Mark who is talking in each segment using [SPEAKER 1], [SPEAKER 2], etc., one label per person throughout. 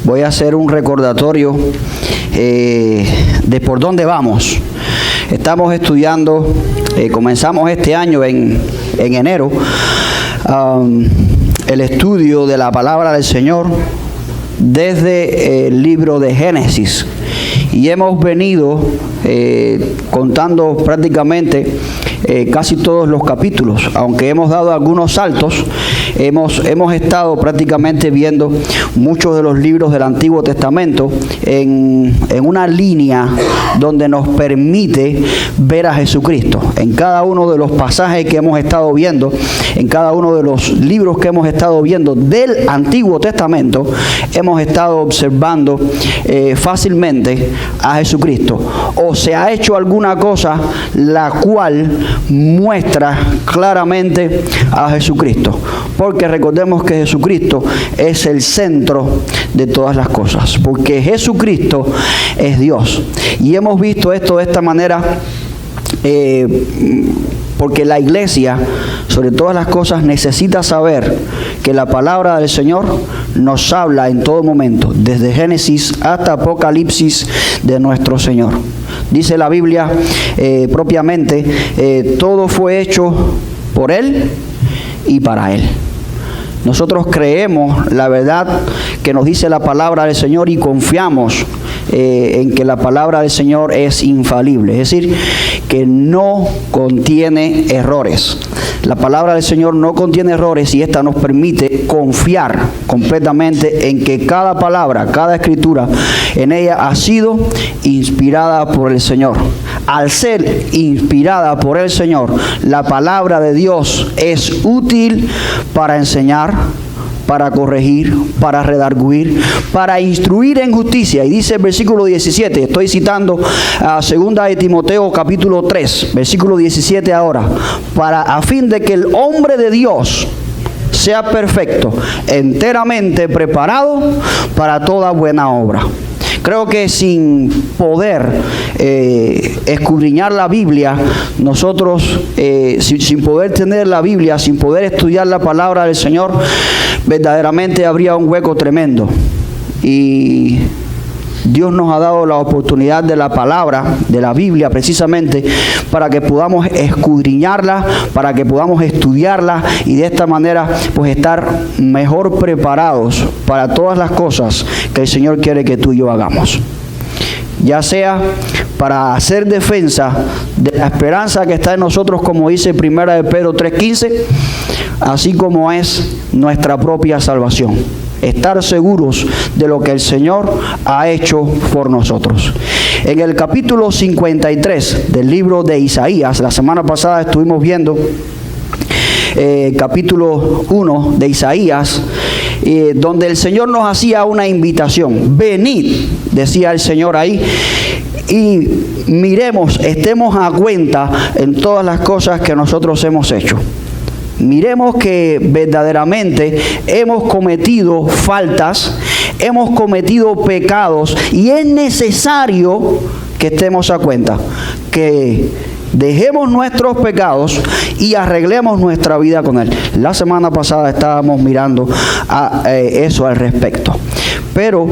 [SPEAKER 1] voy a hacer un recordatorio de por dónde vamos. Estamos estudiando, comenzamos este año en enero, el estudio de la palabra del Señor desde el libro de Génesis. Y hemos venido contando prácticamente casi todos los capítulos, aunque hemos dado algunos saltos. Hemos estado prácticamente viendo muchos de los libros del Antiguo Testamento en una línea donde nos permite ver a Jesucristo. En cada uno de los pasajes que hemos estado viendo, en cada uno de los libros que hemos estado viendo del Antiguo Testamento, hemos estado observando fácilmente a Jesucristo. O se ha hecho alguna cosa la cual muestra claramente a Jesucristo. Porque recordemos que Jesucristo es el centro de todas las cosas. Porque Jesucristo es Dios. Y hemos visto esto de esta manera porque la iglesia, sobre todas las cosas, necesita saber que la palabra del Señor nos habla en todo momento, desde Génesis hasta Apocalipsis, de nuestro Señor. Dice la Biblia propiamente, todo fue hecho por Él y para Él. Nosotros creemos la verdad que nos dice la palabra del Señor y confiamos en que la palabra del Señor es infalible, es decir, que no contiene errores. La palabra del Señor no contiene errores y esta nos permite confiar completamente en que cada palabra, cada escritura en ella ha sido inspirada por el Señor. Al ser inspirada por el Señor, la palabra de Dios es útil para enseñar, para corregir, para redarguir, para instruir en justicia. Y dice el versículo 17, estoy citando a 2 de Timoteo capítulo 3, versículo 17 ahora, a fin de que el hombre de Dios sea perfecto, enteramente preparado para toda buena obra. Creo que sin poder escudriñar la Biblia, nosotros, sin poder tener la Biblia, sin poder estudiar la palabra del Señor, verdaderamente habría un hueco tremendo. Y Dios nos ha dado la oportunidad de la palabra, de la Biblia precisamente, para que podamos escudriñarla, para que podamos estudiarla y de esta manera pues estar mejor preparados para todas las cosas que el Señor quiere que tú y yo hagamos. Ya sea para hacer defensa de la esperanza que está en nosotros, como dice 1 de Pedro 3:15, así como es nuestra propia salvación. Estar seguros de lo que el Señor ha hecho por nosotros. En el capítulo 53 del libro de Isaías, la semana pasada estuvimos viendo capítulo 1 de Isaías, donde el Señor nos hacía una invitación. Venid, decía el Señor ahí, y miremos, estemos a cuenta en todas las cosas que nosotros hemos hecho. Miremos que verdaderamente hemos cometido faltas, hemos cometido pecados y es necesario que estemos a cuenta, que dejemos nuestros pecados y arreglemos nuestra vida con Él. La semana pasada estábamos mirando eso al respecto. Pero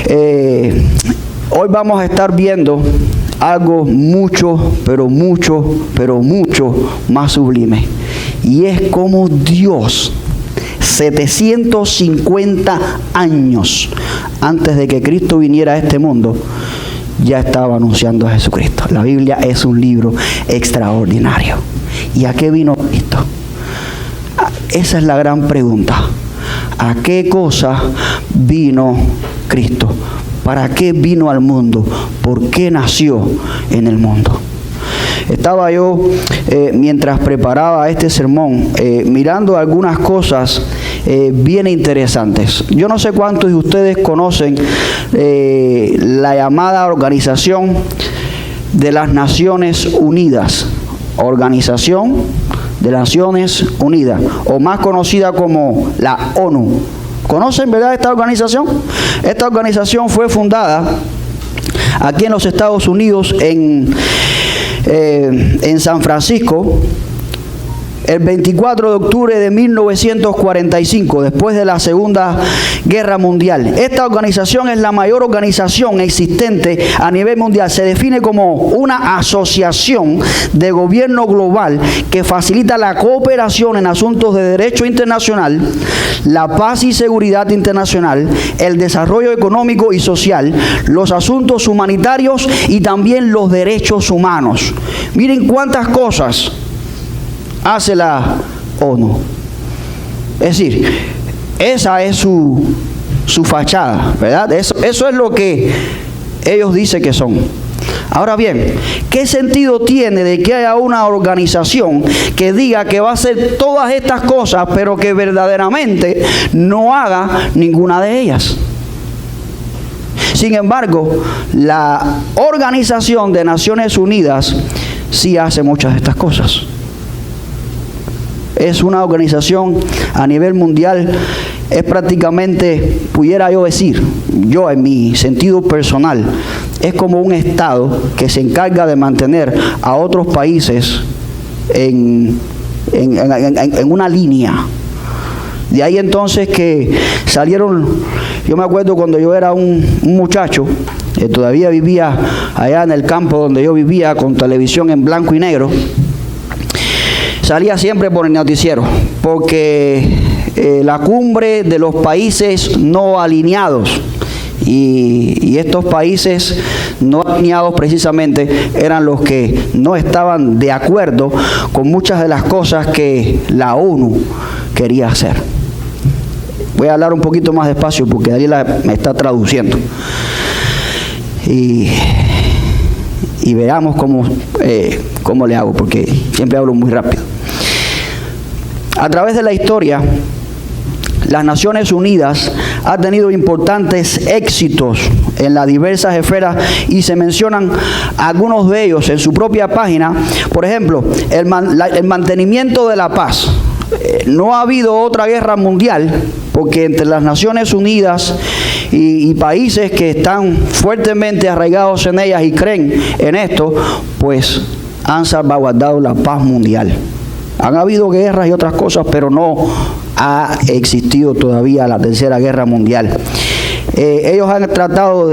[SPEAKER 1] hoy vamos a estar viendo algo mucho más sublime. Y es como Dios, 750 años antes de que Cristo viniera a este mundo, ya estaba anunciando a Jesucristo. La Biblia es un libro extraordinario. ¿Y a qué vino Cristo? Esa es la gran pregunta. ¿A qué cosa vino Cristo? ¿Para qué vino al mundo? ¿Por qué nació en el mundo? Estaba yo, mientras preparaba este sermón, mirando algunas cosas bien interesantes. Yo no sé cuántos de ustedes conocen la llamada Organización de las Naciones Unidas. Organización de las Naciones Unidas, o más conocida como la ONU. ¿Conocen, verdad, esta organización? Esta organización fue fundada aquí en los Estados Unidos, en San Francisco, el 24 de octubre de 1945, después de la Segunda Guerra Mundial. Esta organización es la mayor organización existente a nivel mundial. Se define como una asociación de gobierno global que facilita la cooperación en asuntos de derecho internacional, la paz y seguridad internacional, el desarrollo económico y social, los asuntos humanitarios y también los derechos humanos. Miren cuántas cosas hace la ONU. Es decir, esa es su fachada, ¿verdad? Eso es lo que ellos dicen que son. Ahora bien, ¿qué sentido tiene de que haya una organización que diga que va a hacer todas estas cosas, pero que verdaderamente no haga ninguna de ellas? Sin embargo, la Organización de Naciones Unidas sí hace muchas de estas cosas. Es una organización a nivel mundial, es prácticamente, pudiera yo decir, yo en mi sentido personal, es como un Estado que se encarga de mantener a otros países en una línea. De ahí entonces que salieron, yo me acuerdo cuando yo era un muchacho, todavía vivía allá en el campo donde yo vivía con televisión en blanco y negro. Salía siempre por el noticiero, porque la cumbre de los países no alineados, y estos países no alineados precisamente eran los que no estaban de acuerdo con muchas de las cosas que la ONU quería hacer. Voy a hablar un poquito más despacio porque Daniela me está traduciendo. Y veamos cómo le hago, porque siempre hablo muy rápido. A través de la historia, las Naciones Unidas han tenido importantes éxitos en las diversas esferas y se mencionan algunos de ellos en su propia página. Por ejemplo, el mantenimiento de la paz. No ha habido otra guerra mundial porque entre las Naciones Unidas y países que están fuertemente arraigados en ellas y creen en esto, pues han salvaguardado la paz mundial. Han habido guerras y otras cosas, pero no ha existido todavía la Tercera Guerra Mundial. Ellos han tratado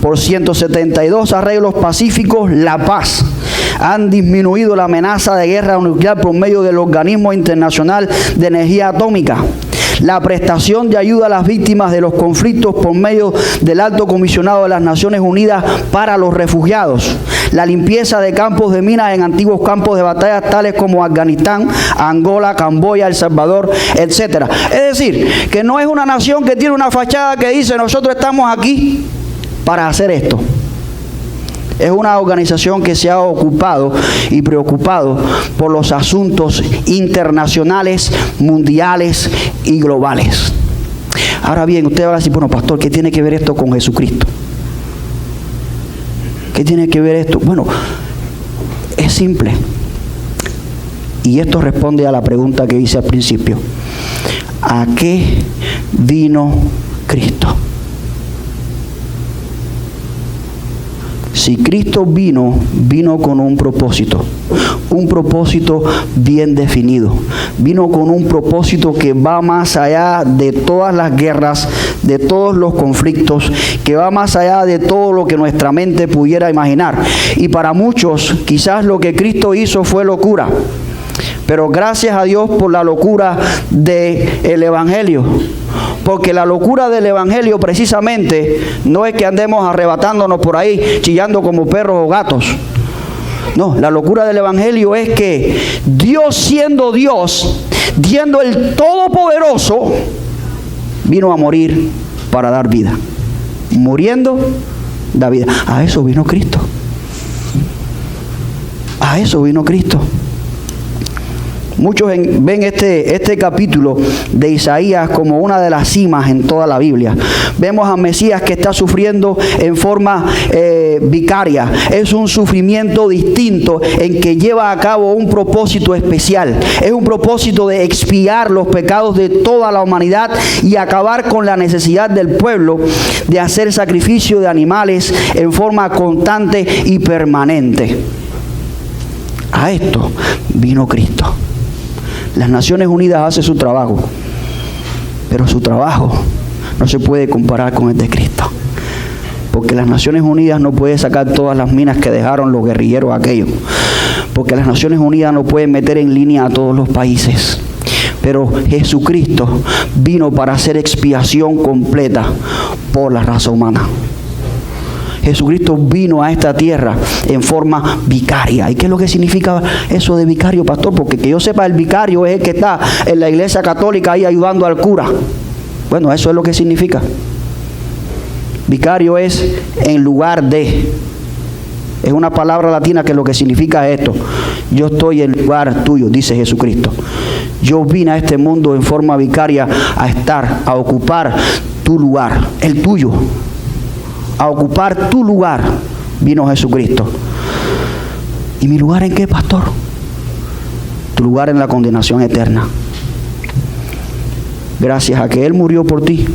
[SPEAKER 1] por 172 arreglos pacíficos la paz. Han disminuido la amenaza de guerra nuclear por medio del Organismo Internacional de Energía Atómica. La prestación de ayuda a las víctimas de los conflictos por medio del Alto Comisionado de las Naciones Unidas para los Refugiados. La limpieza de campos de minas en antiguos campos de batalla tales como Afganistán, Angola, Camboya, El Salvador, etc. Es decir, que no es una nación que tiene una fachada que dice nosotros estamos aquí para hacer esto. Es una organización que se ha ocupado y preocupado por los asuntos internacionales, mundiales y globales. Ahora bien, usted va a decir, bueno, pastor, ¿qué tiene que ver esto con Jesucristo? ¿Qué tiene que ver esto? Bueno, es simple. Y esto responde a la pregunta que hice al principio. ¿A qué vino Cristo? Si Cristo vino con un propósito bien definido. Vino con un propósito que va más allá de todas las guerras, de todos los conflictos, que va más allá de todo lo que nuestra mente pudiera imaginar. Y para muchos, quizás lo que Cristo hizo fue locura. Pero gracias a Dios por la locura del Evangelio. Porque la locura del Evangelio precisamente no es que andemos arrebatándonos por ahí, chillando como perros o gatos. No, la locura del Evangelio es que Dios siendo Dios, siendo el Todopoderoso, vino a morir para dar vida. Muriendo, da vida. A eso vino Cristo. A eso vino Cristo. Muchos ven este capítulo de Isaías como una de las cimas en toda la Biblia. Vemos a Mesías que está sufriendo en forma vicaria. Es un sufrimiento distinto en que lleva a cabo un propósito especial. Es un propósito de expiar los pecados de toda la humanidad y acabar con la necesidad del pueblo de hacer sacrificio de animales en forma constante y permanente. A esto vino Cristo. Las Naciones Unidas hacen su trabajo, pero su trabajo no se puede comparar con el de Cristo. Porque las Naciones Unidas no pueden sacar todas las minas que dejaron los guerrilleros aquellos. Porque las Naciones Unidas no pueden meter en línea a todos los países. Pero Jesucristo vino para hacer expiación completa por la raza humana. Jesucristo vino a esta tierra en forma vicaria. ¿Y qué es lo que significa eso de vicario, pastor? Porque que yo sepa, el vicario es el que está en la iglesia católica ahí ayudando al cura. Bueno, eso es lo que significa. Vicario es en lugar de. Es una palabra latina que lo que significa es esto. Yo estoy en lugar tuyo, dice Jesucristo. Yo vine a este mundo en forma vicaria a estar, a ocupar tu lugar, el tuyo. A ocupar tu lugar vino Jesucristo. ¿Y mi lugar en qué, pastor? Tu lugar en la condenación eterna. Gracias a que Él murió por ti,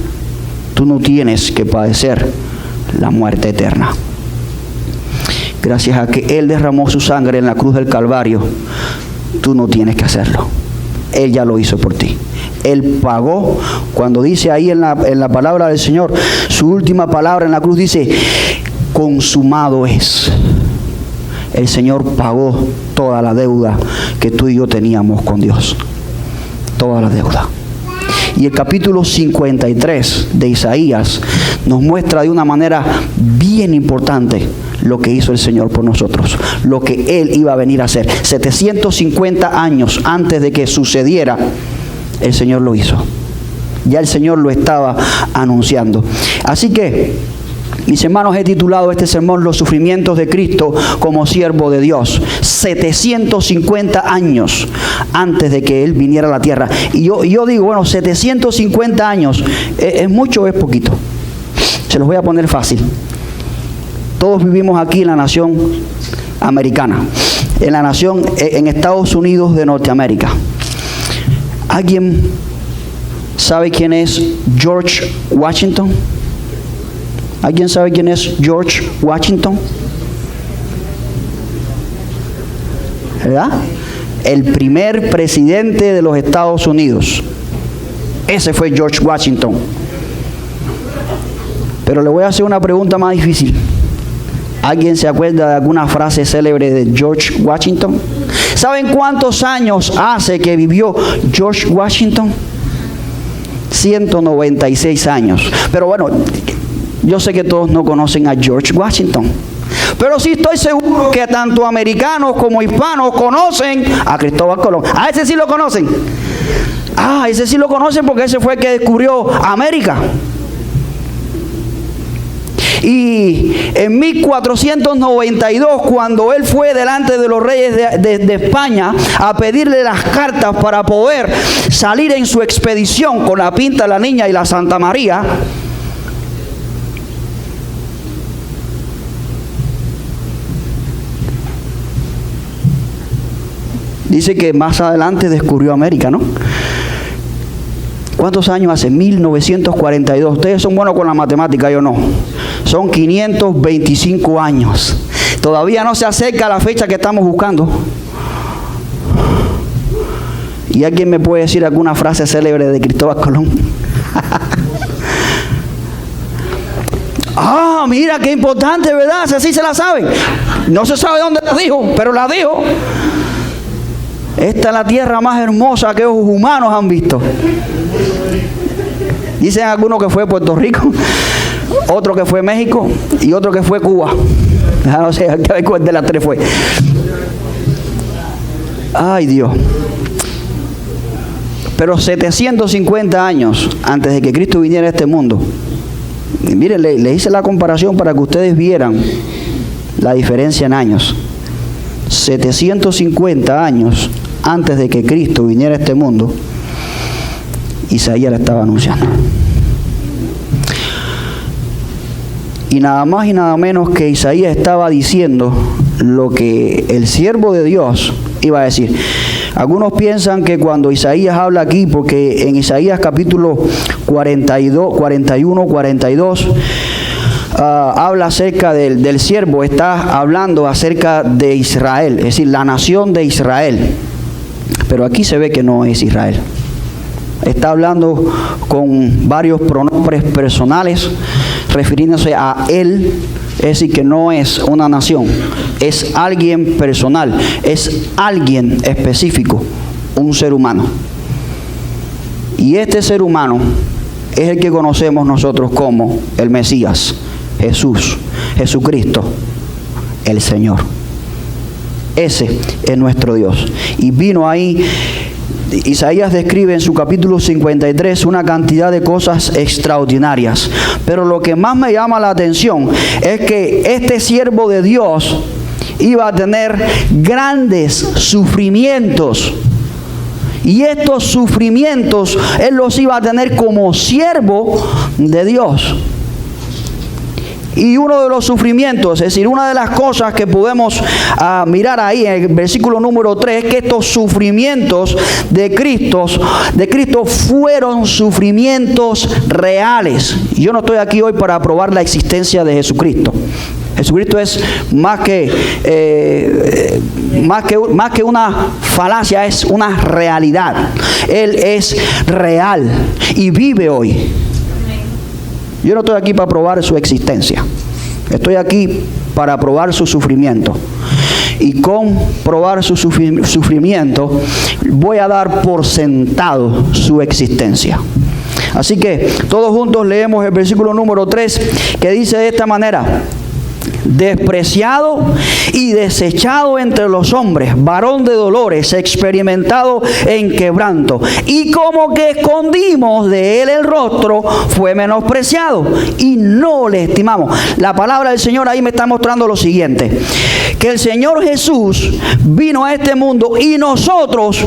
[SPEAKER 1] tú no tienes que padecer la muerte eterna. Gracias a que Él derramó su sangre en la cruz del Calvario, tú no tienes que hacerlo. Él ya lo hizo por ti. Él pagó. Cuando dice ahí en la palabra del Señor, su última palabra en la cruz dice, consumado es. El Señor pagó toda la deuda que tú y yo teníamos con Dios. Toda la deuda. Y el capítulo 53 de Isaías nos muestra de una manera bien importante lo que hizo el Señor por nosotros, lo que Él iba a venir a hacer. 750 años antes de que sucediera, el Señor lo hizo. Ya el Señor lo estaba anunciando. Así que, mis hermanos, he titulado este sermón Los sufrimientos de Cristo como siervo de Dios. 750 años antes de que Él viniera a la tierra. Y yo digo, bueno, 750 años, ¿es mucho o es poquito? Se los voy a poner fácil. Todos vivimos aquí en la nación americana, en la nación, en Estados Unidos de Norteamérica. ¿Alguien sabe quién es George Washington? ¿Alguien sabe quién es George Washington? ¿Verdad? El primer presidente de los Estados Unidos. Ese fue George Washington. Pero le voy a hacer una pregunta más difícil. ¿Alguien se acuerda de alguna frase célebre de George Washington? ¿Saben cuántos años hace que vivió George Washington? 196 años. Pero bueno, yo sé que todos no conocen a George Washington. Pero sí estoy seguro que tanto americanos como hispanos conocen a Cristóbal Colón. ¿A ese sí lo conocen? Ah, ese sí lo conocen porque ese fue el que descubrió América. Y en 1492, cuando él fue delante de los reyes de España a pedirle las cartas para poder salir en su expedición con la Pinta, la Niña y la Santa María, dice que más adelante descubrió América, ¿no? ¿Cuántos años hace? 1942. Ustedes son buenos con la matemática, yo no. Son 525 años. Todavía no se acerca la fecha que estamos buscando. ¿Y alguien me puede decir alguna frase célebre de Cristóbal Colón? Ah, mira qué importante, ¿verdad? Así se la saben. No se sabe dónde la dijo, pero la dijo. Esta es la tierra más hermosa que ojos humanos han visto. Dicen algunos que fue Puerto Rico, otro que fue México y otro que fue Cuba. No sé cuál de las tres fue. Ay, Dios. Pero 750 años antes de que Cristo viniera a este mundo. Y miren, le hice la comparación para que ustedes vieran la diferencia en años. 750 años antes de que Cristo viniera a este mundo, Isaías le estaba anunciando. Y nada más y nada menos que Isaías estaba diciendo lo que el siervo de Dios iba a decir. Algunos piensan que cuando Isaías habla aquí, porque en Isaías capítulo 42, 41, 42, habla acerca del siervo, está hablando acerca de Israel, es decir, la nación de Israel. Pero aquí se ve que no es Israel. Está hablando con varios pronombres personales, refiriéndose a él, es decir, que no es una nación, es alguien personal, es alguien específico, un ser humano. Y este ser humano es el que conocemos nosotros como el Mesías, Jesús, Jesucristo, el Señor. Ese es nuestro Dios. Y vino ahí, Isaías describe en su capítulo 53 una cantidad de cosas extraordinarias. Pero lo que más me llama la atención es que este siervo de Dios iba a tener grandes sufrimientos. Y estos sufrimientos él los iba a tener como siervo de Dios. Y uno de los sufrimientos, es decir, una de las cosas que podemos mirar ahí en el versículo número 3, es que estos sufrimientos de Cristo fueron sufrimientos reales. Y yo no estoy aquí hoy para probar la existencia de Jesucristo. Jesucristo es más que una falacia, es una realidad. Él es real y vive hoy. Yo no estoy aquí para probar su existencia. Estoy aquí para probar su sufrimiento. Y con probar su sufrimiento, voy a dar por sentado su existencia. Así que todos juntos leemos el versículo número 3, que dice de esta manera: despreciado y desechado entre los hombres, varón de dolores, experimentado en quebranto, y como que escondimos de él el rostro, fue menospreciado y no le estimamos. La palabra del Señor ahí me está mostrando lo siguiente: que el Señor Jesús vino a este mundo y nosotros,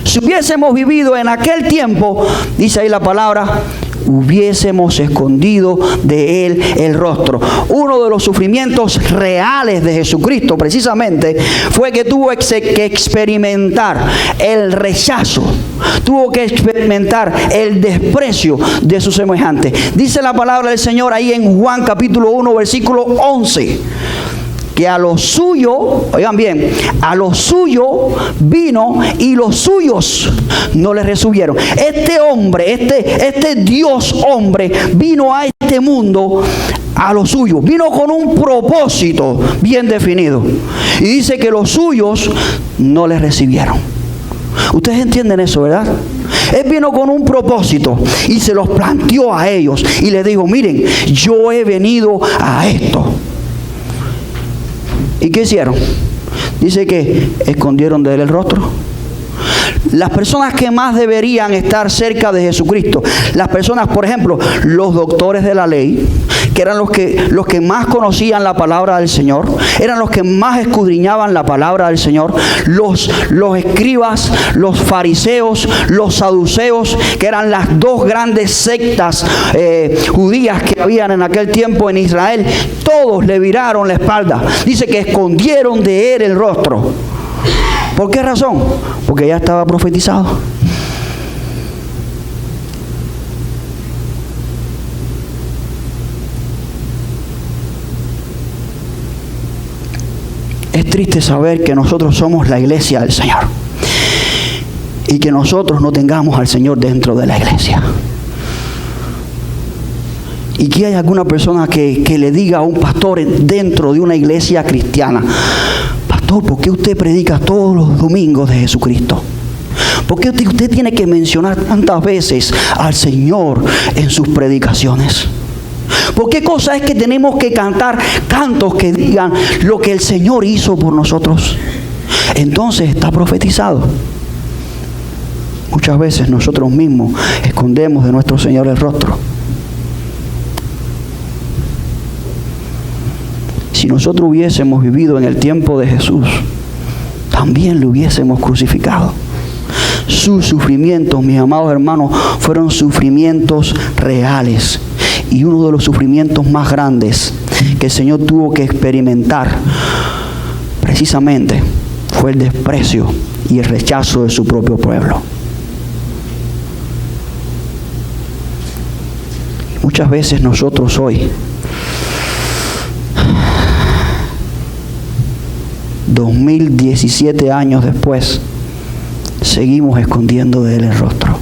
[SPEAKER 1] si hubiésemos vivido en aquel tiempo, dice ahí la palabra, hubiésemos escondido de él el rostro. Uno de los sufrimientos reales de Jesucristo precisamente fue que tuvo que experimentar el rechazo, tuvo que experimentar el desprecio de sus semejantes. Dice la palabra del Señor ahí en Juan capítulo 1 versículo 11, que a lo suyo, oigan bien, a lo suyo vino y los suyos no le recibieron. Este hombre, este Dios hombre, vino a este mundo a lo suyo, vino con un propósito bien definido. Y dice que los suyos no le recibieron. Ustedes entienden eso, ¿verdad? Él vino con un propósito y se los planteó a ellos y les dijo: miren, yo he venido a esto. ¿Y qué hicieron? Dice que escondieron de él el rostro. Las personas que más deberían estar cerca de Jesucristo, las personas, por ejemplo, los doctores de la ley, que eran los que más conocían la palabra del Señor, eran los que más escudriñaban la palabra del Señor, los escribas, los fariseos, los saduceos, que eran las dos grandes sectas judías que habían en aquel tiempo en Israel, todos le viraron la espalda. Dice que escondieron de él el rostro. ¿Por qué razón? Porque ya estaba profetizado. Es triste saber que nosotros somos la iglesia del Señor y que nosotros no tengamos al Señor dentro de la iglesia. Y que hay alguna persona que le diga a un pastor dentro de una iglesia cristiana: pastor, ¿por qué usted predica todos los domingos de Jesucristo? ¿Por qué usted tiene que mencionar tantas veces al Señor en sus predicaciones? ¿Por qué cosa es que tenemos que cantar cantos que digan lo que el Señor hizo por nosotros? Entonces está profetizado. Muchas veces nosotros mismos escondemos de nuestro Señor el rostro. Si nosotros hubiésemos vivido en el tiempo de Jesús, también lo hubiésemos crucificado. Sus sufrimientos, mis amados hermanos, fueron sufrimientos reales. Y uno de los sufrimientos más grandes que el Señor tuvo que experimentar precisamente fue el desprecio y el rechazo de su propio pueblo. Muchas veces nosotros hoy 2017 años después, seguimos escondiendo de Él el rostro.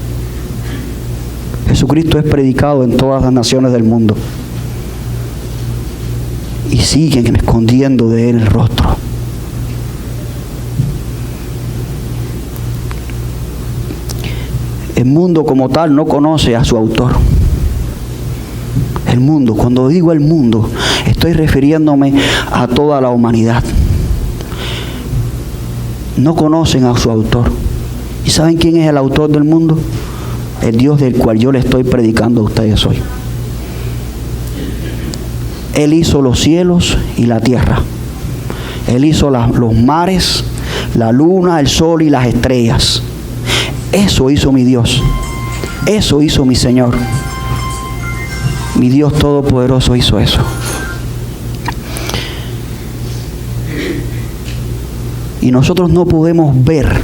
[SPEAKER 1] Jesucristo es predicado en todas las naciones del mundo y siguen escondiendo de Él el rostro. El mundo como tal no conoce a su autor. El mundo, cuando digo el mundo, estoy refiriéndome a toda la humanidad. No conocen a su autor. ¿Y saben quién es el autor del mundo? El Dios del cual yo le estoy predicando a ustedes hoy. Él hizo los cielos y la tierra. Él hizo los mares, la luna, el sol y las estrellas. Eso hizo mi Dios. Eso hizo mi Señor. Mi Dios Todopoderoso hizo eso. Y nosotros no podemos ver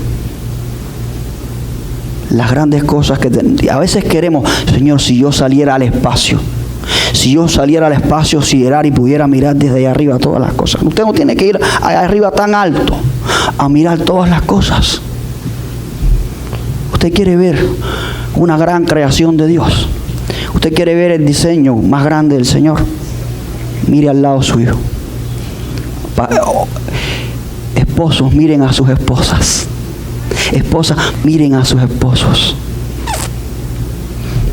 [SPEAKER 1] las grandes cosas que a veces queremos. Señor, si yo saliera al espacio, si yo saliera al espacio sideral y pudiera mirar desde allá arriba todas las cosas. Usted no tiene que ir allá arriba tan alto a mirar todas las cosas. Usted quiere ver una gran creación de Dios. Usted quiere ver el diseño más grande del Señor. Mire al lado suyo. Esposos, miren a sus esposas. Esposas, miren a sus esposos.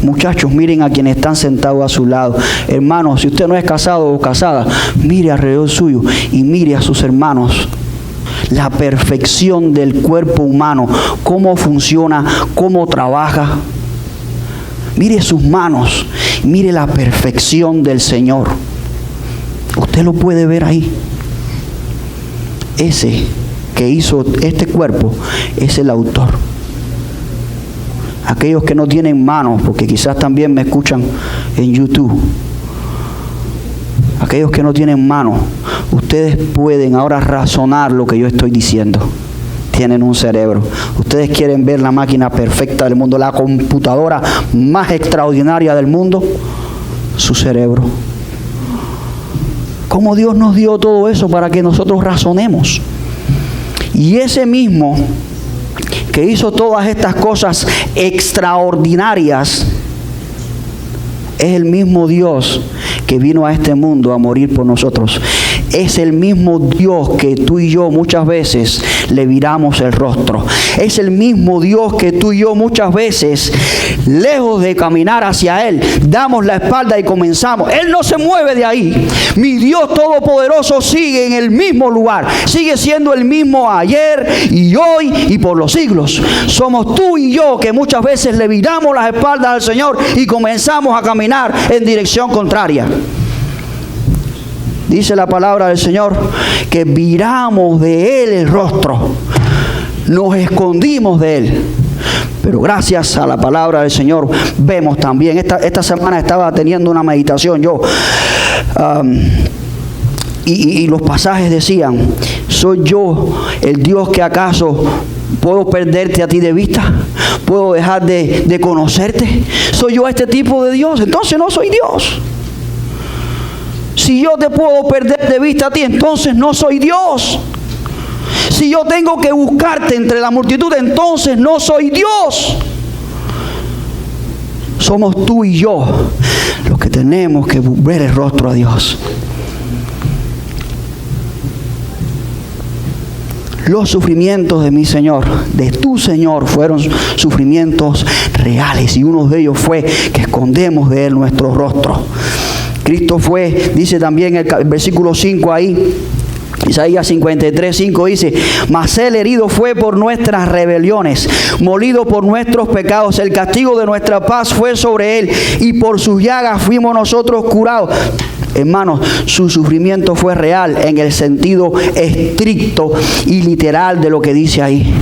[SPEAKER 1] Muchachos, miren a quienes están sentados a su lado. Hermanos, si usted no es casado o casada, mire alrededor suyo y mire a sus hermanos. La perfección del cuerpo humano, cómo funciona, cómo trabaja. Mire sus manos, mire la perfección del Señor. Usted lo puede ver ahí. Ese que hizo este cuerpo es el autor. Aquellos que no tienen manos, porque quizás también me escuchan en YouTube. Aquellos que no tienen manos, ustedes pueden ahora razonar lo que yo estoy diciendo. Tienen un cerebro. Ustedes quieren ver la máquina perfecta del mundo, la computadora más extraordinaria del mundo, su cerebro. ¿Cómo Dios nos dio todo eso para que nosotros razonemos? Y ese mismo que hizo todas estas cosas extraordinarias es el mismo Dios que vino a este mundo a morir por nosotros. Es el mismo Dios que tú y yo muchas veces le viramos el rostro. Es el mismo Dios que tú y yo muchas veces, lejos de caminar hacia Él, damos la espalda y comenzamos. Él no se mueve de ahí. Mi Dios Todopoderoso sigue en el mismo lugar. Sigue siendo el mismo ayer y hoy y por los siglos. Somos tú y yo que muchas veces le viramos las espaldas al Señor y comenzamos a caminar en dirección contraria. Dice la palabra del Señor que viramos de Él el rostro, nos escondimos de Él. Pero gracias a la palabra del Señor vemos también. Esta semana estaba teniendo una meditación yo y los pasajes decían: ¿soy yo el Dios que acaso puedo perderte a ti de vista? ¿Puedo dejar de conocerte? ¿Soy yo este tipo de Dios? Entonces no soy Dios. Si yo te puedo perder de vista a ti, entonces no soy Dios. Si yo tengo que buscarte entre la multitud, entonces no soy Dios. Somos tú y yo los que tenemos que ver el rostro a Dios. Los sufrimientos de mi Señor, de tu Señor, fueron sufrimientos reales, y uno de ellos fue que escondemos de Él nuestro rostro. Cristo fue, dice también el versículo 5 ahí, Isaías 53:5 dice: mas Él herido fue por nuestras rebeliones, molido por nuestros pecados, el castigo de nuestra paz fue sobre Él, y por sus llagas fuimos nosotros curados. Hermanos, su sufrimiento fue real en el sentido estricto y literal de lo que dice ahí.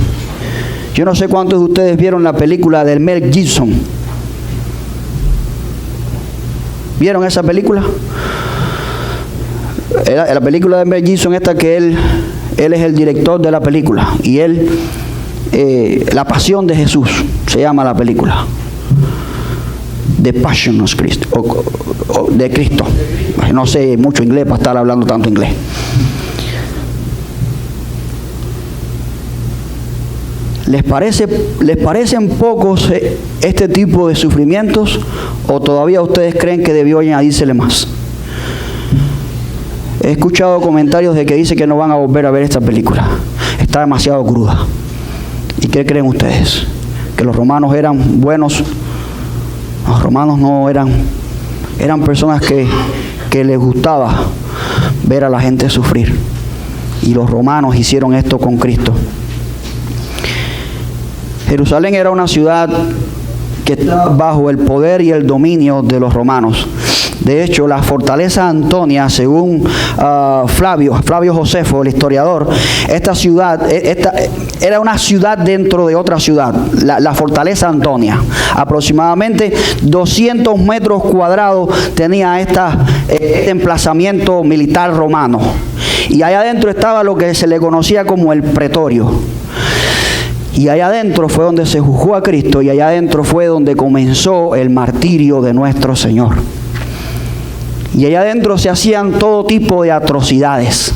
[SPEAKER 1] Yo no sé cuántos de ustedes vieron la película de Mel Gibson. ¿Vieron esa película? La película de Mel Gibson, esta que él es el director de la película. Y él, La Pasión de Jesús, se llama la película. The Passion of Christ, o de Cristo. No sé mucho inglés para estar hablando tanto inglés. ¿Les parecen pocos este tipo de sufrimientos o todavía ustedes creen que debió añadírsele más? He escuchado comentarios de que dice que no van a volver a ver esta película. Está demasiado cruda. ¿Y qué creen ustedes? ¿Que los romanos eran buenos? Los romanos no eran personas que les gustaba ver a la gente sufrir. Y los romanos hicieron esto con Cristo. Jerusalén era una ciudad que estaba bajo el poder y el dominio de los romanos. De hecho, la fortaleza Antonia, según Flavio Josefo, el historiador, esta ciudad era una ciudad dentro de otra ciudad, la fortaleza Antonia. Aproximadamente 200 metros cuadrados tenía este emplazamiento militar romano. Y allá adentro estaba lo que se le conocía como el pretorio. Y allá adentro fue donde se juzgó a Cristo, y allá adentro fue donde comenzó el martirio de nuestro Señor. Y allá adentro se hacían todo tipo de atrocidades.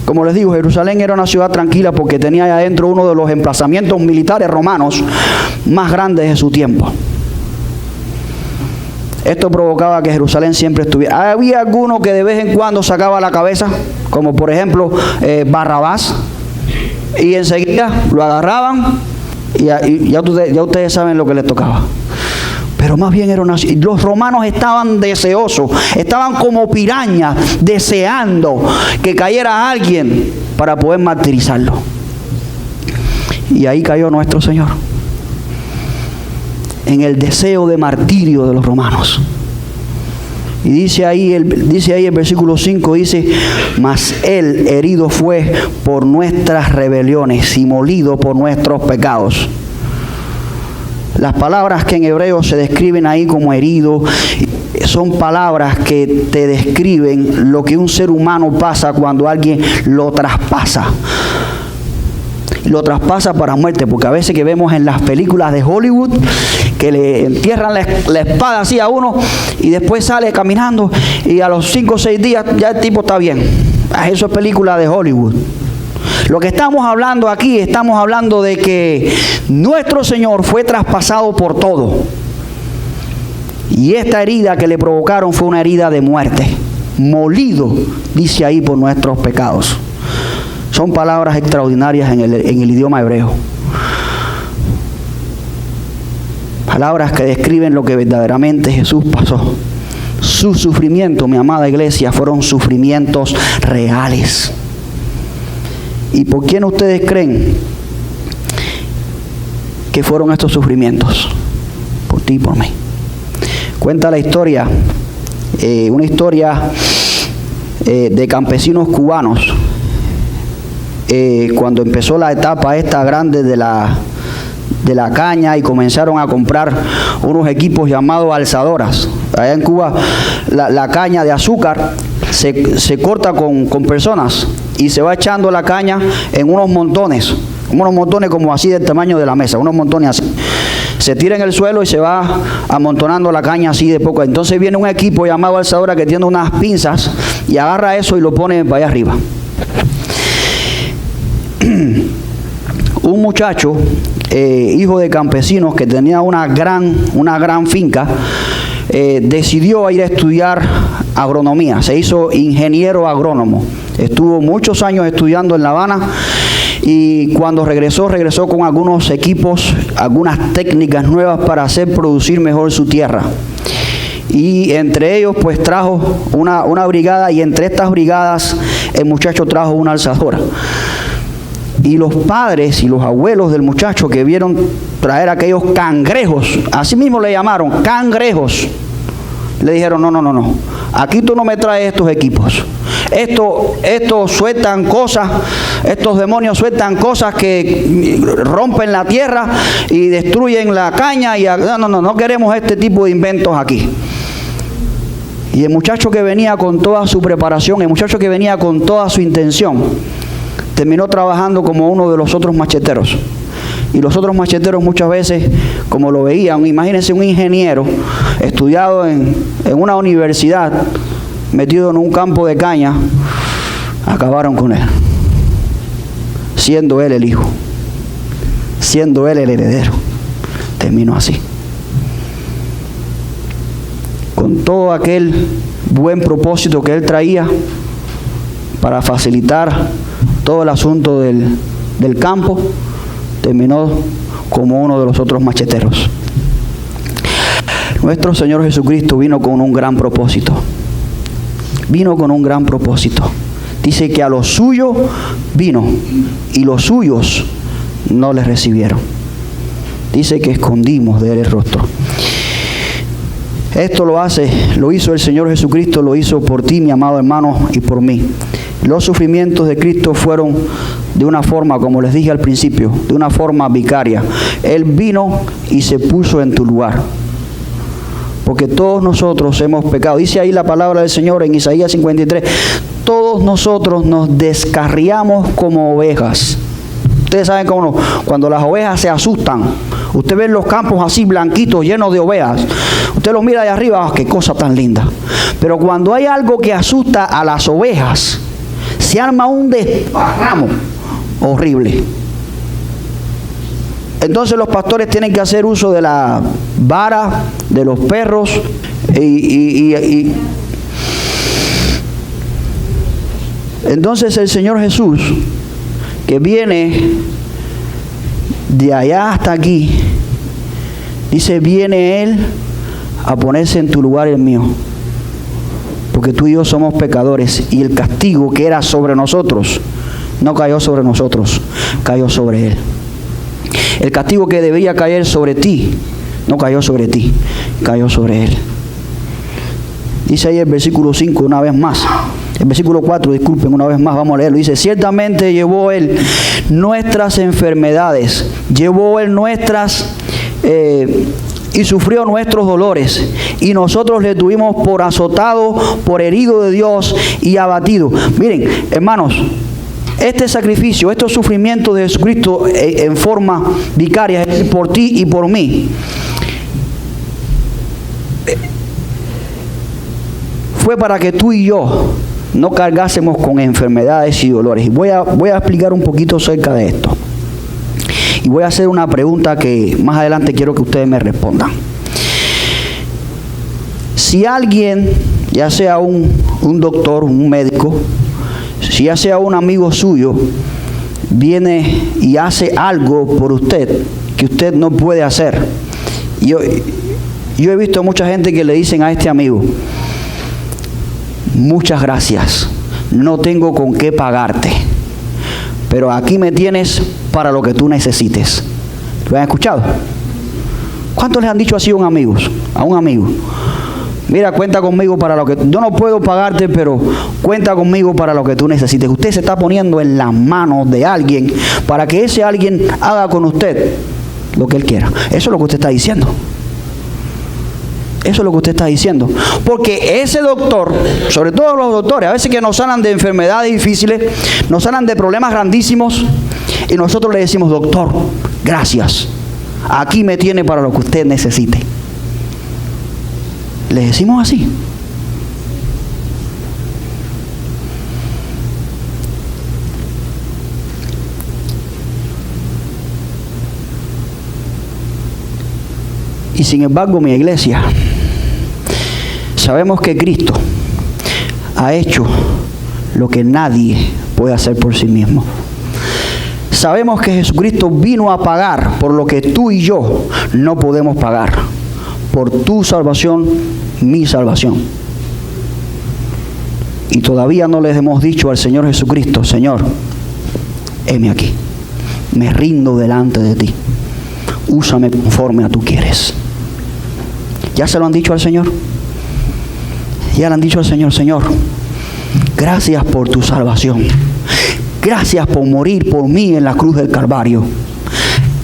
[SPEAKER 1] Como les digo, Jerusalén era una ciudad tranquila porque tenía allá adentro uno de los emplazamientos militares romanos más grandes de su tiempo. Esto provocaba que Jerusalén siempre estuviera. Había alguno que de vez en cuando sacaba la cabeza, como por ejemplo Barrabás, y enseguida lo agarraban y ya ustedes saben lo que les tocaba. Pero más bien los romanos estaban deseosos, estaban como pirañas deseando que cayera alguien para poder martirizarlo. Y ahí cayó nuestro Señor, en el deseo de martirio de los romanos. Y dice ahí el versículo 5, dice: mas él herido fue por nuestras rebeliones y molido por nuestros pecados. Las palabras que en hebreo se describen ahí como herido son palabras que te describen lo que un ser humano pasa cuando alguien lo traspasa. Lo traspasa para muerte, porque a veces que vemos en las películas de Hollywood que le entierran la espada así a uno y después sale caminando y a los 5 o 6 días ya el tipo está bien. Eso es película de Hollywood. Lo que estamos hablando aquí, estamos hablando de que nuestro Señor fue traspasado por todo. Y esta herida que le provocaron fue una herida de muerte. Molido, dice ahí, por nuestros pecados. Son palabras extraordinarias en el idioma hebreo. Palabras que describen lo que verdaderamente Jesús pasó. Sus sufrimientos, mi amada iglesia, fueron sufrimientos reales. ¿Y por quién ustedes creen que fueron estos sufrimientos? Por ti y por mí. Cuenta la historia, una historia de campesinos cubanos. Cuando empezó la etapa esta grande de la caña y comenzaron a comprar unos equipos llamados alzadoras. Allá en Cuba la caña de azúcar se corta con personas y se va echando la caña en unos montones como así del tamaño de la mesa, unos montones así. Se tira en el suelo y se va amontonando la caña así de poco. Entonces viene un equipo llamado alzadora que tiene unas pinzas y agarra eso y lo pone para allá arriba. Un muchacho, hijo de campesinos que tenía una gran finca, decidió ir a estudiar agronomía. Se hizo ingeniero agrónomo. Estuvo muchos años estudiando en La Habana y cuando regresó con algunos equipos, algunas técnicas nuevas para hacer producir mejor su tierra. Y entre ellos pues trajo una brigada, y entre estas brigadas el muchacho trajo una alzadora. Y los padres y los abuelos del muchacho que vieron traer aquellos cangrejos, así mismo le llamaron cangrejos, le dijeron: no, aquí tú no me traes estos equipos. Estos sueltan cosas, estos demonios sueltan cosas que rompen la tierra y destruyen la caña. No queremos este tipo de inventos aquí. Y el muchacho que venía con toda su preparación, el muchacho que venía con toda su intención, terminó trabajando como uno de los otros macheteros. Y los otros macheteros muchas veces, como lo veían, imagínense un ingeniero estudiado en una universidad, metido en un campo de caña, acabaron con él. siendo Él el Hijo, siendo Él el heredero. Terminó así. Con todo aquel buen propósito que Él traía para facilitar todo el asunto del campo, terminó como uno de los otros macheteros. Nuestro Señor Jesucristo vino con un gran propósito. Vino con un gran propósito. Dice que a los suyos vino y los suyos no le recibieron. Dice que escondimos de Él el rostro. Esto lo hizo el Señor Jesucristo, lo hizo por ti, mi amado hermano, y por mí. Los sufrimientos de Cristo fueron de una forma, como les dije al principio, de una forma vicaria. Él vino y se puso en tu lugar. Porque todos nosotros hemos pecado. Dice ahí la palabra del Señor en Isaías 53. Todos nosotros nos descarriamos como ovejas. Ustedes saben cómo no, cuando las ovejas se asustan. Usted ve los campos así blanquitos, llenos de ovejas. Usted los mira de arriba, qué cosa tan linda. Pero cuando hay algo que asusta a las ovejas, se arma un desparramo horrible. Entonces los pastores tienen que hacer uso de la vara, de los perros Entonces el Señor Jesús, que viene de allá hasta aquí, dice, viene Él a ponerse en tu lugar y el mío. Porque tú y yo somos pecadores y el castigo que era sobre nosotros no cayó sobre nosotros, cayó sobre Él. El castigo que debía caer sobre ti no cayó sobre ti, cayó sobre Él. Dice ahí el versículo 5 una vez más. El versículo 4, disculpen, una vez más, vamos a leerlo. Dice, ciertamente llevó Él nuestras enfermedades, llevó Él nuestras y sufrió nuestros dolores, y nosotros le tuvimos por azotado, por herido de Dios y abatido. Miren, hermanos, este sacrificio, estos sufrimientos de Jesucristo en forma vicaria, por ti y por mí, fue para que tú y yo no cargásemos con enfermedades y dolores. Y voy a explicar un poquito acerca de esto. Y voy a hacer una pregunta que más adelante quiero que ustedes me respondan. Si alguien, ya sea un doctor, un médico, si ya sea un amigo suyo, viene y hace algo por usted que usted no puede hacer. Yo he visto mucha gente que le dicen a este amigo, muchas gracias, no tengo con qué pagarte, pero aquí me tienes para lo que tú necesites. ¿Lo han escuchado? ¿Cuántos les han dicho así a un amigo? Mira, cuenta conmigo para lo que... Yo no puedo pagarte, pero cuenta conmigo para lo que tú necesites. Usted se está poniendo en las manos de alguien para que ese alguien haga con usted lo que él quiera. Eso es lo que usted está diciendo. Eso es lo que usted está diciendo. Porque ese doctor, sobre todo los doctores, a veces que nos sanan de enfermedades difíciles, nos sanan de problemas grandísimos, y nosotros le decimos, doctor, gracias, aquí me tiene para lo que usted necesite. Le decimos así. Y sin embargo, mi iglesia, sabemos que Cristo ha hecho lo que nadie puede hacer por sí mismo. Sabemos que Jesucristo vino a pagar por lo que tú y yo no podemos pagar. Por tu salvación, mi salvación. Y todavía no les hemos dicho al Señor Jesucristo, Señor, heme aquí, me rindo delante de ti, úsame conforme a tú quieres. ¿Ya se lo han dicho al Señor? Ya le han dicho al Señor, Señor, gracias por tu salvación, gracias por morir por mí en la cruz del Calvario.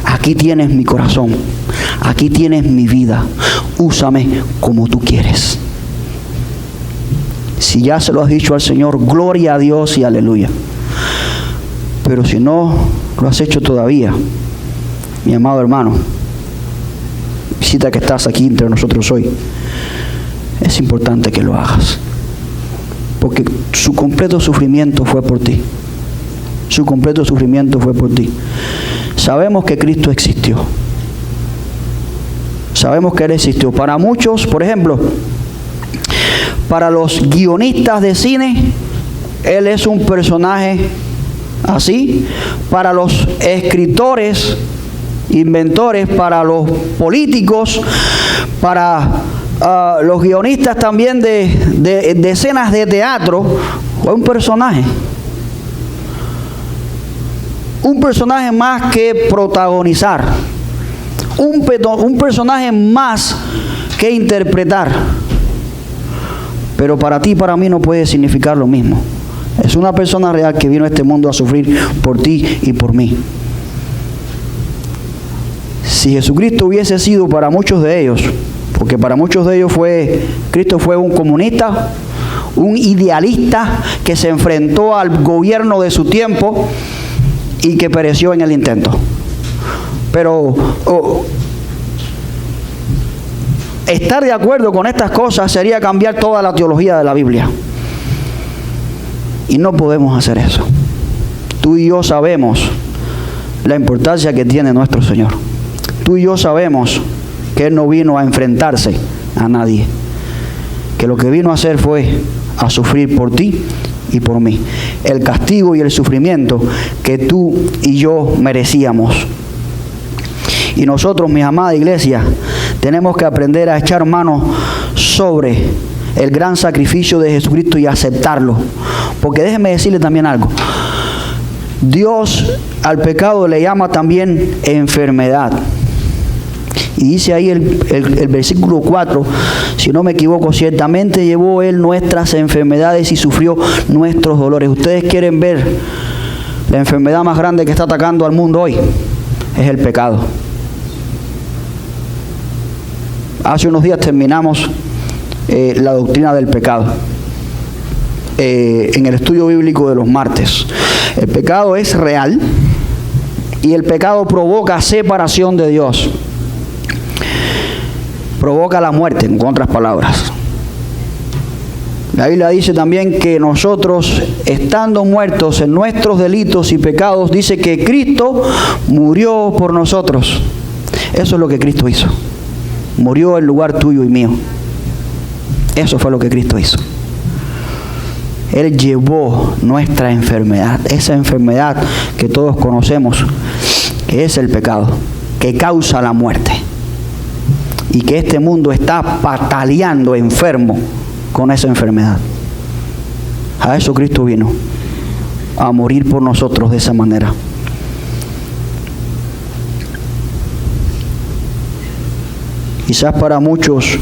[SPEAKER 1] Aquí tienes mi corazón, aquí tienes mi vida, úsame como tú quieres. Si ya se lo has dicho al Señor, gloria a Dios y aleluya. Pero si no lo has hecho todavía, mi amado hermano, visita que estás aquí entre nosotros hoy, es importante que lo hagas, porque su completo sufrimiento fue por ti. Su completo sufrimiento fue por ti. Sabemos que Cristo existió. Sabemos que Él existió. Para muchos, por ejemplo, para los guionistas de cine, Él es un personaje así. Para los escritores, inventores, para los políticos, para los guionistas también de escenas de teatro, fue un personaje. Un personaje más que protagonizar. Un personaje más que interpretar. Pero para ti y para mí no puede significar lo mismo. Es una persona real que vino a este mundo a sufrir por ti y por mí. Si Jesucristo hubiese sido para muchos de ellos, porque para muchos de ellos Cristo fue un comunista, un idealista que se enfrentó al gobierno de su tiempo y que pereció en el intento. Pero estar de acuerdo con estas cosas sería cambiar toda la teología de la Biblia. Y no podemos hacer eso. Tú y yo sabemos la importancia que tiene nuestro Señor. Tú y yo sabemos que Él no vino a enfrentarse a nadie. Que lo que vino a hacer fue a sufrir por ti y por mí. El castigo y el sufrimiento que tú y yo merecíamos. Y nosotros, mi amada iglesia, tenemos que aprender a echar mano sobre el gran sacrificio de Jesucristo y aceptarlo. Porque déjenme decirle también algo. Dios al pecado le llama también enfermedad. Y dice ahí el versículo 4, si no me equivoco, ciertamente llevó Él nuestras enfermedades y sufrió nuestros dolores. Ustedes quieren ver la enfermedad más grande que está atacando al mundo hoy, es el pecado. Hace unos días terminamos la doctrina del pecado en el estudio bíblico de los martes. El pecado es real y el pecado provoca separación de Dios. Provoca la muerte, en otras palabras. La Biblia dice también que nosotros, estando muertos en nuestros delitos y pecados, dice que Cristo murió por nosotros. Eso es lo que Cristo hizo. Murió en lugar tuyo y mío. Eso fue lo que Cristo hizo. Él llevó nuestra enfermedad, esa enfermedad que todos conocemos, que es el pecado, que causa la muerte. Y que este mundo está pataleando enfermo con esa enfermedad. A eso Cristo vino, a morir por nosotros de esa manera. Quizás para muchos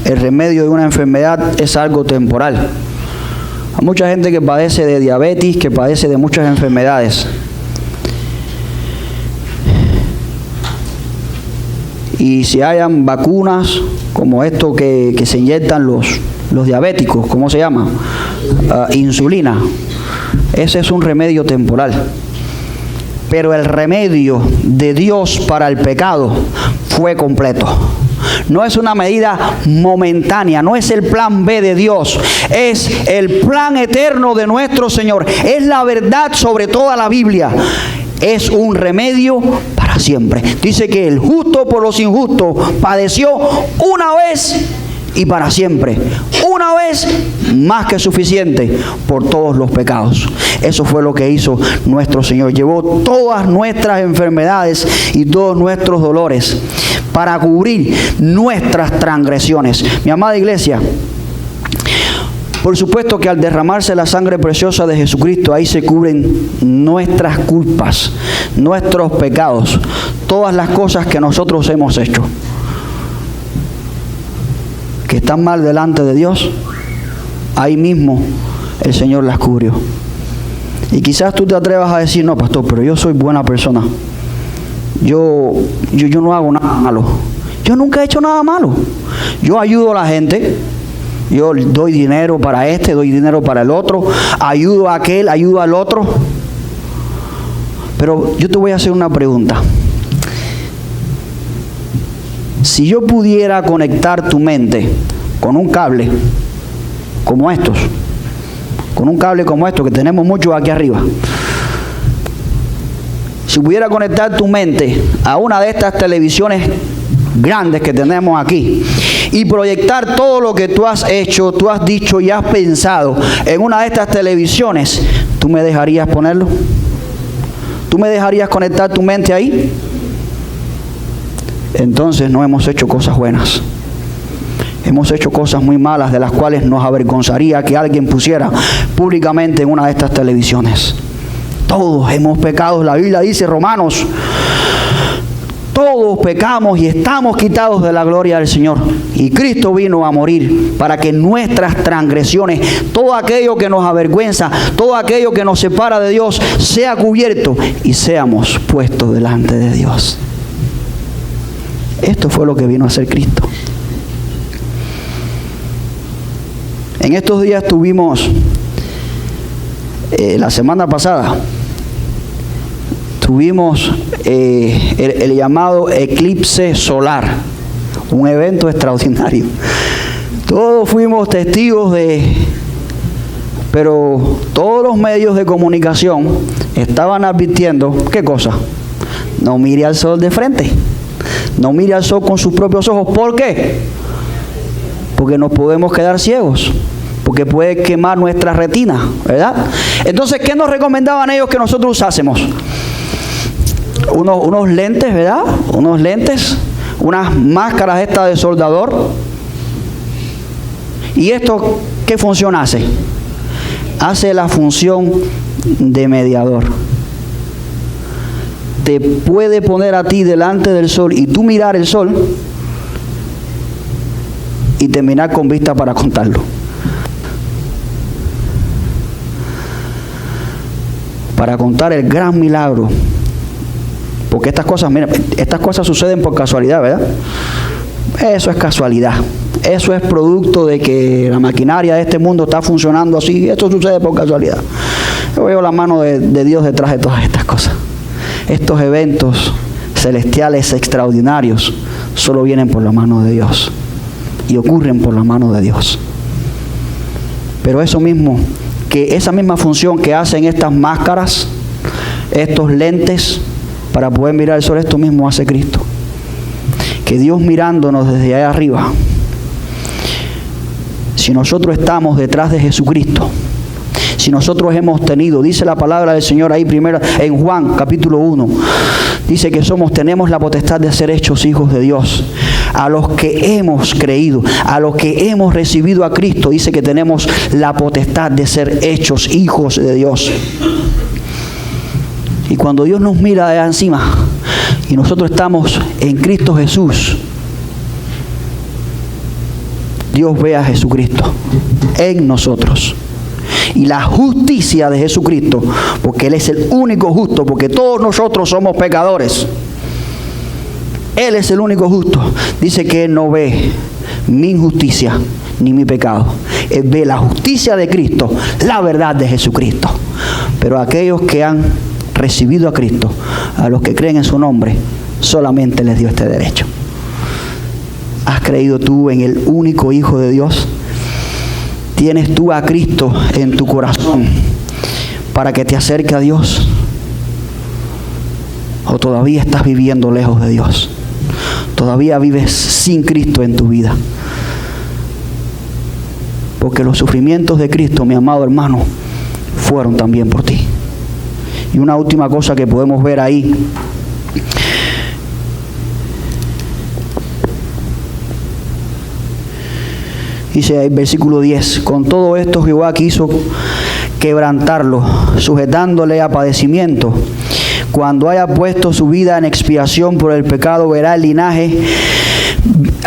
[SPEAKER 1] el remedio de una enfermedad es algo temporal. Hay mucha gente que padece de diabetes, que padece de muchas enfermedades. Y si hayan vacunas como esto que se inyectan los diabéticos, ¿cómo se llama? Insulina. Ese es un remedio temporal. Pero el remedio de Dios para el pecado fue completo. No es una medida momentánea, no es el plan B de Dios, es el plan eterno de nuestro Señor. Es la verdad sobre toda la Biblia. Es un remedio para siempre. Dice que el justo por los injustos padeció una vez y para siempre. Una vez más que suficiente por todos los pecados. Eso fue lo que hizo nuestro Señor. Llevó todas nuestras enfermedades y todos nuestros dolores para cubrir nuestras transgresiones. Mi amada iglesia, por supuesto que al derramarse la sangre preciosa de Jesucristo, ahí se cubren nuestras culpas, nuestros pecados, todas las cosas que nosotros hemos hecho, que están mal delante de Dios. Ahí mismo el Señor las cubrió. Y quizás tú te atrevas a decir, no, pastor, pero yo soy buena persona. Yo no hago nada malo. Yo nunca he hecho nada malo. Yo ayudo a la gente. Yo doy dinero para este, doy dinero para el otro. Ayudo a aquel, ayudo al otro. Pero yo te voy a hacer una pregunta. Si yo pudiera conectar tu mente con un cable como estos, con un cable como estos que tenemos muchos aquí arriba, si pudiera conectar tu mente a una de estas televisiones grandes que tenemos aquí y proyectar todo lo que tú has hecho, tú has dicho y has pensado en una de estas televisiones, ¿tú me dejarías ponerlo? ¿Tú me dejarías conectar tu mente ahí? Entonces no hemos hecho cosas buenas. Hemos hecho cosas muy malas de las cuales nos avergonzaría que alguien pusiera públicamente en una de estas televisiones. Todos hemos pecado. La Biblia dice, Romanos, todos pecamos y estamos quitados de la gloria del Señor. Y Cristo vino a morir para que nuestras transgresiones, todo aquello que nos avergüenza, todo aquello que nos separa de Dios, sea cubierto y seamos puestos delante de Dios. Esto fue lo que vino a hacer Cristo. En estos días tuvimos, la semana pasada, tuvimos el llamado eclipse solar, un evento extraordinario. Todos fuimos testigos pero todos los medios de comunicación estaban advirtiendo, ¿qué cosa? No mire al sol de frente, no mire al sol con sus propios ojos. ¿Por qué? Porque nos podemos quedar ciegos, porque puede quemar nuestra retina, ¿verdad? Entonces, ¿qué nos recomendaban ellos que nosotros usásemos? Unos lentes, ¿verdad? Unos lentes, unas máscaras estas de soldador. ¿Y esto qué función hace? Hace la función de mediador. Te puede poner a ti delante del sol y tú mirar el sol y terminar con vista para contarlo. Para contar el gran milagro. Porque estas cosas, mira, estas cosas suceden por casualidad, ¿verdad? Eso es casualidad. Eso es producto de que la maquinaria de este mundo está funcionando así. Esto sucede por casualidad. Yo veo la mano de Dios detrás de todas estas cosas. Estos eventos celestiales extraordinarios solo vienen por la mano de Dios. Y ocurren por la mano de Dios. Pero eso mismo, que esa misma función que hacen estas máscaras, estos lentes, para poder mirar el sol, esto mismo hace Cristo. Que Dios mirándonos desde allá arriba, si nosotros estamos detrás de Jesucristo, si nosotros hemos tenido, dice la palabra del Señor ahí primero en Juan capítulo 1, dice que tenemos la potestad de ser hechos hijos de Dios. A los que hemos creído, a los que hemos recibido a Cristo, dice que tenemos la potestad de ser hechos hijos de Dios. Y cuando Dios nos mira de allá encima y nosotros estamos en Cristo Jesús, Dios ve a Jesucristo en nosotros. Y la justicia de Jesucristo, porque Él es el único justo, porque todos nosotros somos pecadores. Él es el único justo. Dice que Él no ve mi injusticia ni mi pecado. Él ve la justicia de Cristo, la verdad de Jesucristo. Pero aquellos que han recibido a Cristo, a los que creen en su nombre, solamente les dio este derecho. ¿Has creído tú en el único Hijo de Dios? ¿Tienes tú a Cristo en tu corazón para que te acerque a Dios? ¿O todavía estás viviendo lejos de Dios? ¿Todavía vives sin Cristo en tu vida? Porque los sufrimientos de Cristo, mi amado hermano, fueron también por ti. Y una última cosa que podemos ver ahí. Dice ahí, versículo 10, con todo esto Jehová quiso quebrantarlo, sujetándole a padecimiento. Cuando haya puesto su vida en expiación por el pecado, verá el linaje,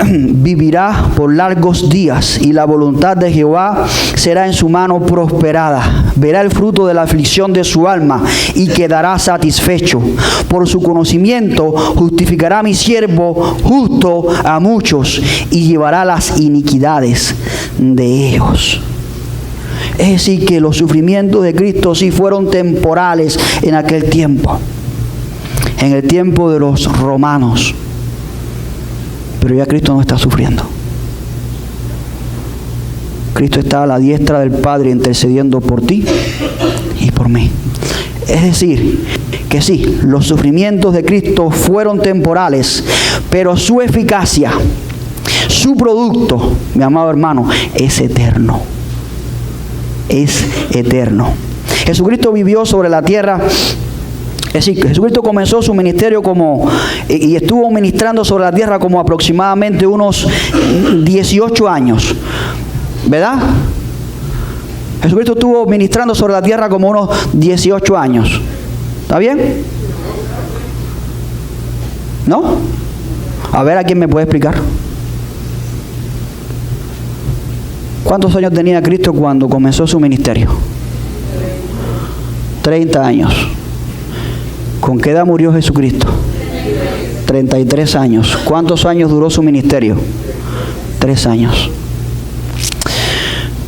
[SPEAKER 1] vivirá por largos días, y la voluntad de Jehová será en su mano prosperada. Verá el fruto de la aflicción de su alma y quedará satisfecho. Por su conocimiento justificará mi siervo justo a muchos y llevará las iniquidades de ellos. Es decir, que los sufrimientos de Cristo sí fueron temporales en aquel tiempo, en el tiempo de los romanos. Pero ya Cristo no está sufriendo. Cristo está a la diestra del Padre intercediendo por ti y por mí. Es decir, que sí, los sufrimientos de Cristo fueron temporales, pero su eficacia, su producto, mi amado hermano, es eterno. Es eterno. Jesucristo vivió sobre la tierra. Es decir, Jesucristo comenzó su ministerio y estuvo ministrando sobre la tierra como aproximadamente unos 18 años. ¿Verdad? Jesucristo estuvo ministrando sobre la tierra como unos 18 años. ¿Está bien? ¿No? A ver, ¿a quién me puede explicar? ¿Cuántos años tenía Cristo cuando comenzó su ministerio? 30 años. ¿Con qué edad murió Jesucristo? 33 años. ¿Cuántos años duró su ministerio? 3 años.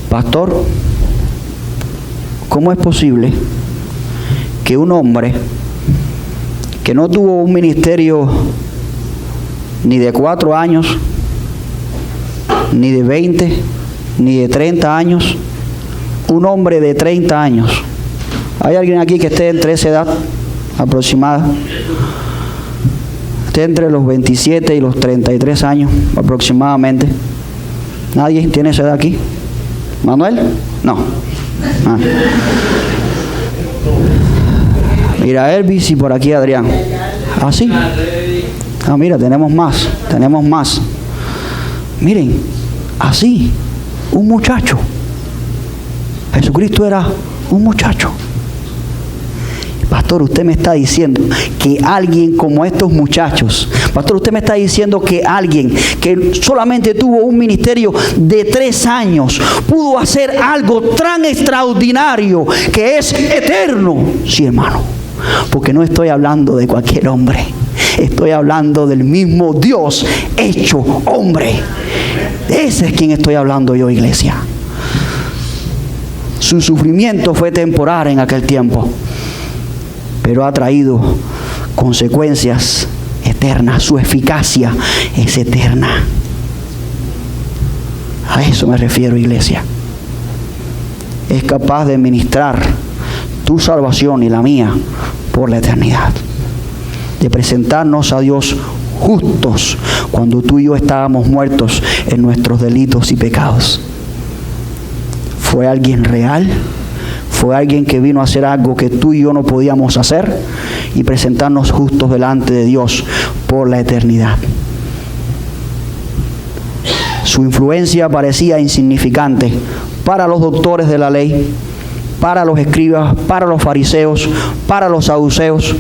[SPEAKER 1] Pastor, ¿cómo es posible que un hombre que no tuvo un ministerio ni de 4 años, ni de 20, ni de 30 años, un hombre de 30 años? ¿Hay alguien aquí que esté entre esa edad aproximada? Esté entre los 27 y los 33 años aproximadamente. ¿Nadie tiene esa edad aquí? ¿Manuel? No. Ah. Mira Elvis y por aquí Adrián. ¿Ah, sí? Ah, mira, tenemos más. Miren, así, un muchacho. Jesucristo era un muchacho. Pastor, usted me está diciendo que alguien como estos muchachos, pastor, usted me está diciendo que alguien que solamente tuvo un ministerio de 3 años pudo hacer algo tan extraordinario que es eterno. Sí, hermano, porque no estoy hablando de cualquier hombre, estoy hablando del mismo Dios hecho hombre. Ese es quien estoy hablando yo, iglesia. Su sufrimiento fue temporal en aquel tiempo, pero ha traído consecuencias eternas. Su eficacia es eterna. A eso me refiero, iglesia. Es capaz de ministrar tu salvación y la mía por la eternidad. De presentarnos a Dios justos cuando tú y yo estábamos muertos en nuestros delitos y pecados. Fue alguien real. Fue alguien que vino a hacer algo que tú y yo no podíamos hacer y presentarnos justos delante de Dios por la eternidad. Su influencia parecía insignificante para los doctores de la ley, para los escribas, para los fariseos, para los saduceos,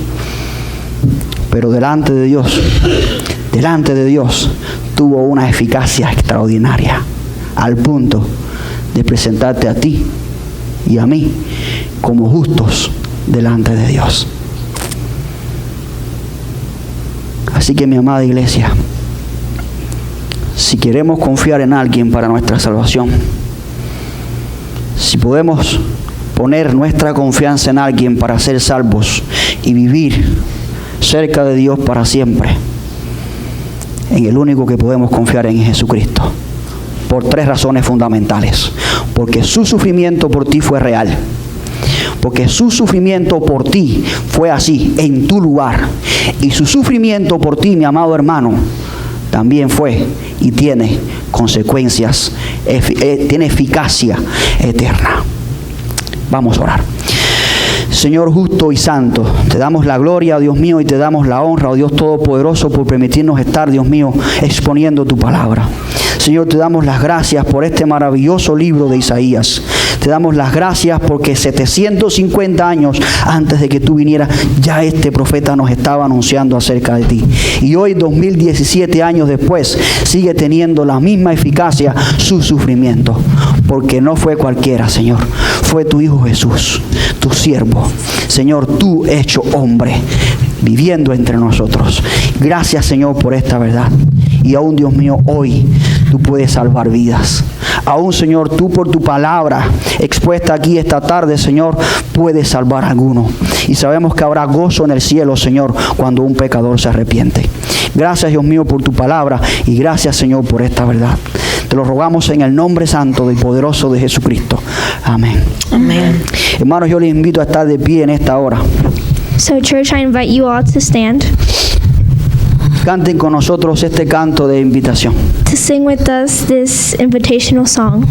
[SPEAKER 1] pero delante de Dios tuvo una eficacia extraordinaria, al punto de presentarte a ti y a mí como justos delante de Dios. Así que, mi amada iglesia, si queremos confiar en alguien para nuestra salvación, si podemos poner nuestra confianza en alguien para ser salvos y vivir cerca de Dios para siempre, en el único que podemos confiar en Jesucristo, por 3 razones fundamentales. Porque su sufrimiento por ti fue real. Porque su sufrimiento por ti fue así, en tu lugar. Y su sufrimiento por ti, mi amado hermano, también fue y tiene consecuencias, tiene eficacia eterna. Vamos a orar. Señor justo y santo, te damos la gloria, Dios mío, y te damos la honra, oh Dios todopoderoso, por permitirnos estar, Dios mío, exponiendo tu palabra. Señor, te damos las gracias por este maravilloso libro de Isaías. Te damos las gracias porque 750 años antes de que tú vinieras, ya este profeta nos estaba anunciando acerca de ti. Y hoy, 2017 años después, sigue teniendo la misma eficacia su sufrimiento. Porque no fue cualquiera, Señor. Fue tu Hijo Jesús, tu siervo. Señor, tú hecho hombre, viviendo entre nosotros. Gracias, Señor, por esta verdad. Y aún, Dios mío, hoy tú puedes salvar vidas. Aún, Señor, tú por tu palabra expuesta aquí esta tarde, Señor, puedes salvar a alguno. Y sabemos que habrá gozo en el cielo, Señor, cuando un pecador se arrepiente. Gracias, Dios mío, por tu palabra. Y gracias, Señor, por esta verdad. Te lo rogamos en el nombre santo y poderoso de Jesucristo. Amén.
[SPEAKER 2] Amén.
[SPEAKER 1] Hermanos, yo les invito a estar de pie en esta hora.
[SPEAKER 2] So, church, I invite you all to stand,
[SPEAKER 1] Canten con nosotros este canto de invitación.
[SPEAKER 2] to sing with us this invitational song.